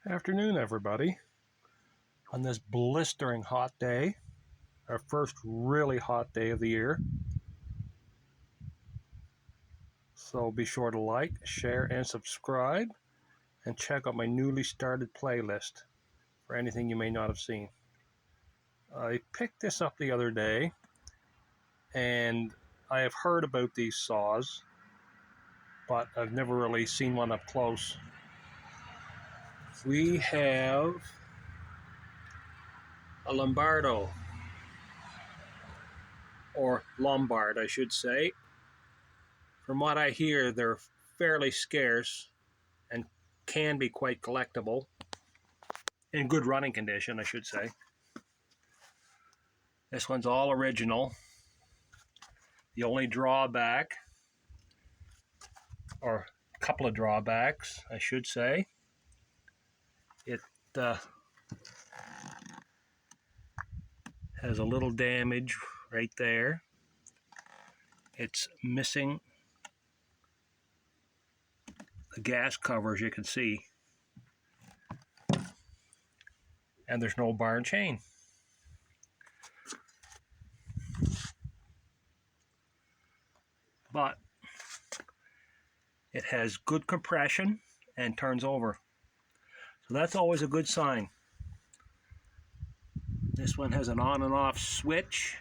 Afternoon, everybody. On this blistering hot day, our first really hot day of the year. So be sure to like, share, and subscribe, and check out my newly started playlist for anything you may not have seen. I picked this up the other day, and I have heard about these saws, but I've never really seen one up close. We have a Lombardo, or Lombard, I should say. From what I hear, they're fairly scarce and can be quite collectible. In good running condition, I should say. This one's all original. The only drawback, or a couple of drawbacks, I should say, it has a little damage right there. It's missing the gas cover, as you can see, and there's no bar and chain. But it has good compression and turns over, so that's always a good sign. This one has an on and off switch.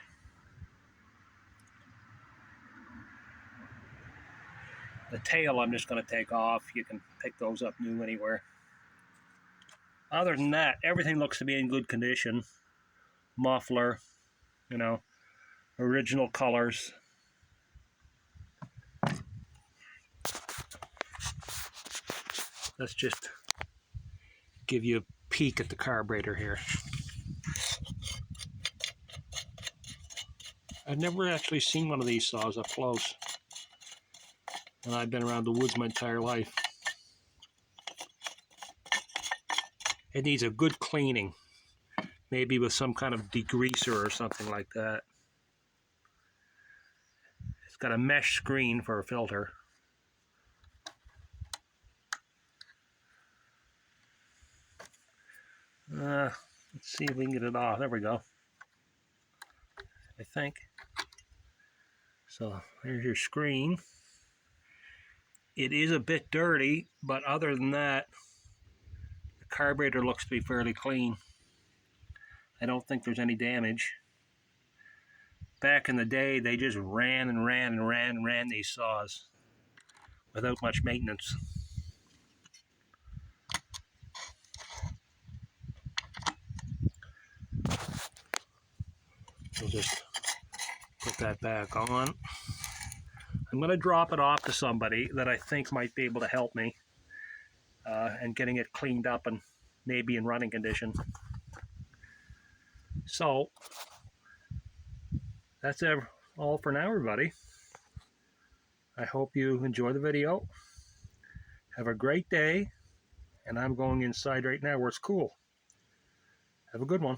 The tail I'm just going to take off. You can pick those up new anywhere. Other than that, everything looks to be in good condition. Muffler, original colors. Let's just give you a peek at the carburetor here. I've never actually seen one of these saws up close, and I've been around the woods my entire life. It needs a good cleaning, maybe with some kind of degreaser or something like that. It's got a mesh screen for a filter. Let's see if we can get it off. There we go, I think. So there's your screen. It is a bit dirty, but other than that, the carburetor looks to be fairly clean. I don't think there's any damage. Back in the day, they just ran these saws without much maintenance. We'll just put that back on. I'm going to drop it off to somebody that I think might be able to help me and getting it cleaned up and maybe in running condition. So that's all for now, everybody. I hope you enjoy the video. Have a great day, and I'm going inside right now where it's cool. Have a good one.